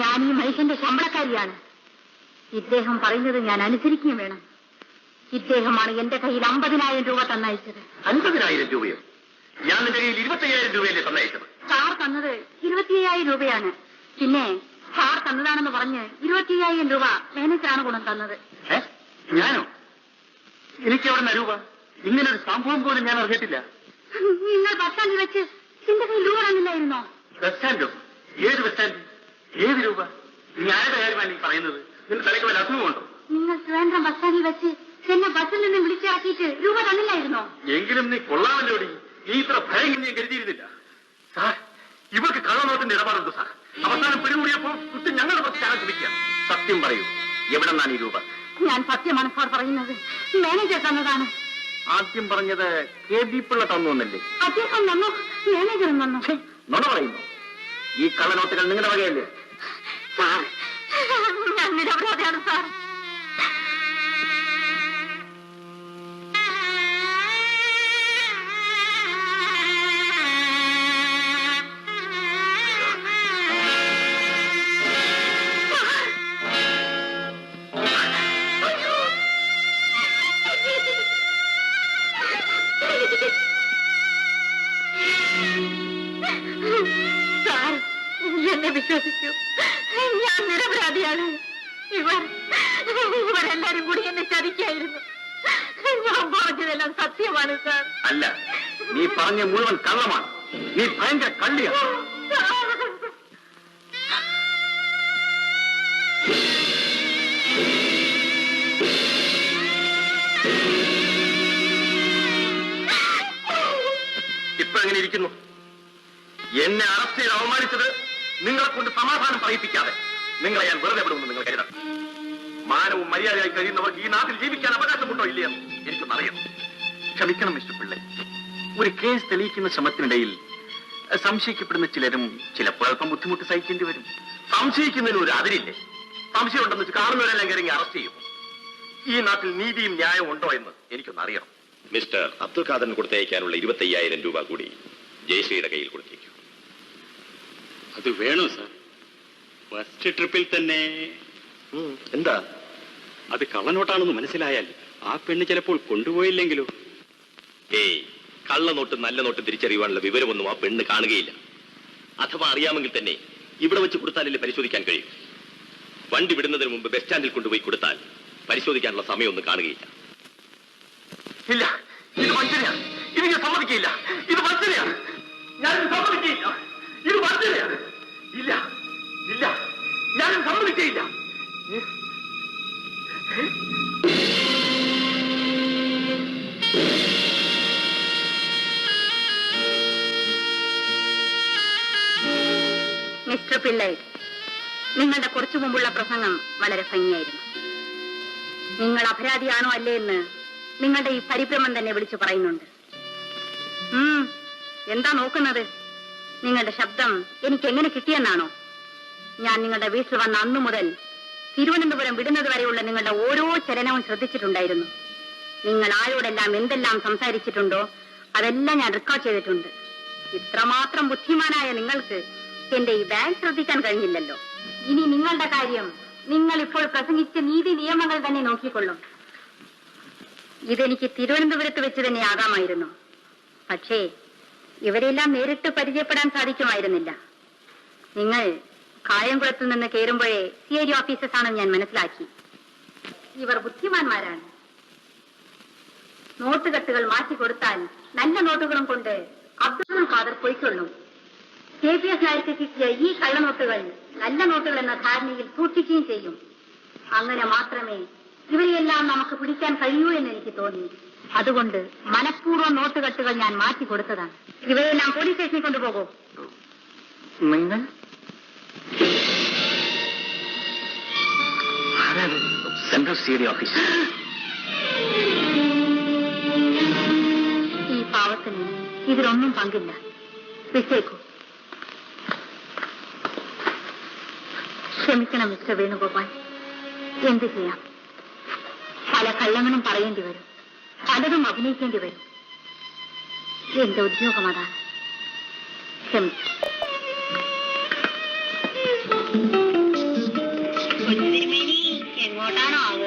ഞാൻ ഈ മനുഷ്യന്റെ ശമ്പളക്കാരിയാണ്. ഇദ്ദേഹം പറയുന്നത് ഞാൻ അനുസരിക്കുകയും വേണം. ഇദ്ദേഹമാണ് എന്റെ കയ്യിൽ 50,000 രൂപ തന്നയച്ചത്. 50,000 രൂപയോ? ഞാൻ നിന്റെ കയ്യിൽ 25,000 രൂപയല്ലേ തന്നയച്ചത്? സാർ തന്നത് 25,000 രൂപയാണ്. പിന്നെ സാർ തന്നതാണെന്ന് പറഞ്ഞ് 25,000 രൂപ മാനേജറാണ് ഗുണം തന്നത്. ഞാനോ? എനിക്ക് എവിടെ രൂപ? ഇങ്ങനൊരു സംഭവം പോലും ഞാൻ അറിഞ്ഞിട്ടില്ല. നിങ്ങൾ ബസ് സ്റ്റാൻഡിൽ വെച്ച് എന്റെ കയ്യിൽ രൂപ തന്നില്ലായിരുന്നോ? ബസ് സ്റ്റാൻഡോ? ഏത് ബസ് സ്റ്റാൻഡ്? ഏത് രൂപ? നീ ആരുടെ കാര്യമാണ് നീ പറയുന്നത്? നിന്റെ തലയ്ക്ക് വല്ല അസുഖമുണ്ടോ? നിങ്ങൾ ട്രിവാൻഡ്രം ബസ് സ്റ്റാൻഡിൽ വെച്ച് എന്നെ ബസ്സിൽ നിന്നും വിളിച്ചിറക്കിയിട്ട് രൂപ തന്നില്ലായിരുന്നോ? എങ്കിലും നീ കൊള്ളാമല്ലോടി. നീ ഇത്ര ഭയം ഞാൻ കരുതിയിരുന്നില്ല. സാർ, ഇവർക്ക് കള്ളനോട്ടിന്റെ ഇടപാടുണ്ട് സാർ. അവസാനം പിടികൂടിയപ്പോൾ കുട്ടി ഞങ്ങളുടെ ബസ് ചാകാൻ ശ്രമിക്കുക. സത്യം പറയൂ, എവിടെ നിന്നാണ് ഈ രൂപ? ഞാൻ സത്യമാണ് സാർ പറയുന്നത്. മാനേജർ തന്നതാണ്. ആദ്യം പറഞ്ഞത് KB പിള്ള തന്നു എന്നല്ലേ? അദ്ദേഹം തന്നു, മാനേജറും തന്നു. നുണ പറയുന്നു. ഈ കള്ളനോട്ടുകൾ നിങ്ങളുടെ വകയല്ലേ? സാർ, ഞാൻ നിരപരാധിയാണ് സാർ. എന്നെ വിശ്വസിക്കൂ, ഞാൻ നിരപരാധിയാണ്. ഇവരെല്ലാരും കൂടി എന്നെ ചതിക്കായിരുന്നു. ഞാൻ പറഞ്ഞതെല്ലാം സത്യമാണ് സാർ. അല്ല, നീ പറഞ്ഞ മുഴുവൻ കള്ളമാണ്. നീ ഭയങ്കര കള്ളിയാണ്. ഇപ്പൊ എങ്ങനെ ഇരിക്കുന്നു? എന്നെ അറസ്റ്റ് ചെയ്ത് അവമാനിച്ചത് നിങ്ങളെ കൊണ്ട് സമാധാനം പറയിപ്പിക്കാതെ നിങ്ങളെ ഞാൻ വെറുതെ വിടുമെന്ന് നിങ്ങൾ കരുതാം. മാനവും മര്യാദയായി കഴിയുന്നവർക്ക് ഈ നാട്ടിൽ ജീവിക്കാൻ അവകാശമുണ്ടോ ഇല്ലയെന്ന് എനിക്കൊന്നറിയാം. ക്ഷമിക്കണം മിസ്റ്റർ പിള്ളை. ഒരു കേസ് തെളിയിക്കുന്ന ശ്രമത്തിനിടയിൽ സംശയിക്കപ്പെടുന്ന ചിലരും ചിലപ്പോൾ അല്പം ബുദ്ധിമുട്ട് സഹിക്കേണ്ടി വരും. സംശയിക്കുന്നതിന് ഒരു അതിരില്ലേ? സംശയം ഉണ്ടെന്ന് വെച്ച് കാണുന്നവരെല്ലാം കയറി അറസ്റ്റ് ചെയ്യും. ഈ നാട്ടിൽ നീതിയും ന്യായവും ഉണ്ടോ എന്ന് എനിക്കൊന്നറിയണം. മിസ്റ്റർ അബ്ദുൽ ഖാദറിന് കൊടുത്തയക്കാനുള്ള 25,000 രൂപ കൂടി ജയശ്രീയുടെ കയ്യിൽ കൊടുത്തേക്കും. അത് വേണോ സാർ? ഫസ്റ്റ് ട്രിപ്പിൽ തന്നെ. എന്താ? അത് കള്ളനോട്ടാണെന്ന് മനസ്സിലായാൽ ആ പെണ്ണ് ചിലപ്പോൾ കൊണ്ടുപോയില്ലെങ്കിലോ? ഏയ്, കള്ളനോട്ട് നല്ല നോട്ട് തിരിച്ചറിയുവാനുള്ള വിവരമൊന്നും ആ പെണ്ണ് കാണുകയില്ല. അഥവാ അറിയാമെങ്കിൽ തന്നെ ഇവിടെ വെച്ച് കൊടുത്താലല്ലേ പരിശോധിക്കാൻ കഴിയും. വണ്ടി വിടുന്നതിന് മുമ്പ് ബസ് സ്റ്റാൻഡിൽ കൊണ്ടുപോയി കൊടുത്താൽ പരിശോധിക്കാനുള്ള സമയമൊന്നും കാണുകയില്ല. ഇല്ല, ഇത് വഞ്ചനയാണ്. ഇത് ഞാൻ സമ്മതിക്കില്ല. ഇത് വഞ്ചനയാണ്. ഞാൻ സമ്മതിക്കില്ല. ഇത് വഞ്ചനയാണ്. ഇല്ല ഇല്ല, ഞാൻ സമ്മതിക്കില്ല. മിസ്റ്റർ പിള്ളை, നിങ്ങളുടെ കുറച്ചു മുമ്പുള്ള പ്രസംഗം വളരെ ഭംഗിയായിരുന്നു. നിങ്ങൾ അപരാധിയാണോ അല്ലേ എന്ന് നിങ്ങളുടെ ഈ പരിഭ്രമം തന്നെ വിളിച്ചു പറയുന്നുണ്ട്. എന്താ നോക്കുന്നത്? നിങ്ങളുടെ ശബ്ദം എനിക്ക് എങ്ങനെ കിട്ടിയെന്നാണോ? ഞാൻ നിങ്ങളുടെ വീട്ടിൽ വന്ന അന്നു മുതൽ തിരുവനന്തപുരം വിടുന്നത് വരെയുള്ള നിങ്ങളുടെ ഓരോ ചലനവും ശ്രദ്ധിച്ചിട്ടുണ്ടായിരുന്നു. നിങ്ങൾ ആരോടെല്ലാം എന്തെല്ലാം സംസാരിച്ചിട്ടുണ്ടോ അതെല്ലാം ഞാൻ റെക്കോർഡ് ചെയ്തിട്ടുണ്ട്. ഇത്രമാത്രം ബുദ്ധിമാനായ നിങ്ങൾക്ക് എന്റെ ഈ ബാഗ് ശ്രദ്ധിക്കാൻ കഴിഞ്ഞില്ലല്ലോ. ഇനി നിങ്ങളുടെ കാര്യം നിങ്ങൾ ഇപ്പോൾ പ്രസംഗിച്ച നീതി നിയമങ്ങൾ തന്നെ നോക്കിക്കൊള്ളും. ഇതെനിക്ക് തിരുവനന്തപുരത്ത് വെച്ച് തന്നെ ആകാമായിരുന്നു. പക്ഷേ ഇവരെല്ലാം നേരിട്ട് പരിചയപ്പെടാൻ സാധിക്കുമായിരുന്നില്ല. നിങ്ങൾ കായംകുളത്തിൽ നിന്ന് കയറുമ്പോഴേ CID ഓഫീസേഴ്സ് ആണെന്ന് ഞാൻ മനസ്സിലാക്കി. ഇവർ ബുദ്ധിമാന്മാരാണ്. നോട്ടുകെട്ടുകൾ മാറ്റിക്കൊടുത്താൽ നല്ല നോട്ടുകളും കൊണ്ട് അബ്ദുൽ ഖാദർ പൊയ്ക്കൊള്ളും. KPS നായർക്ക് കിട്ടിയ ഈ കള്ളനോട്ടുകൾ നല്ല നോട്ടുകൾ എന്ന ധാരണയിൽ സൂക്ഷിക്കുകയും ചെയ്യും. അങ്ങനെ മാത്രമേ ഇവരെയെല്ലാം നമുക്ക് പിടിക്കാൻ കഴിയൂ എന്ന് എനിക്ക് തോന്നി. അതുകൊണ്ട് മനഃപൂർവ്വം നോട്ടുകെട്ടുകൾ ഞാൻ മാറ്റിക്കൊടുത്തതാണ്. ഇവരെല്ലാം പോലീസ് സ്റ്റേഷനിൽ കൊണ്ടുപോകൂ. നിങ്ങൾ സെൻട്രൽ CID ഓഫീസ്. ഈ പാവത്തിന് ഇതിലൊന്നും പങ്കില്ല. വിട്ടേക്കൂ. ക്ഷമിക്കണം മിസ്റ്റർ വേണുഗോപാൽ. എന്ത് ചെയ്യാം? പല കള്ളങ്ങളും പറയേണ്ടി വരും, പലതും അഭിനയിക്കേണ്ടി വരും. എന്റെ ഉദ്യോഗം അതാണ്. ക്ഷമിച്ചു. എങ്ങോട്ടാണോ ആവോ?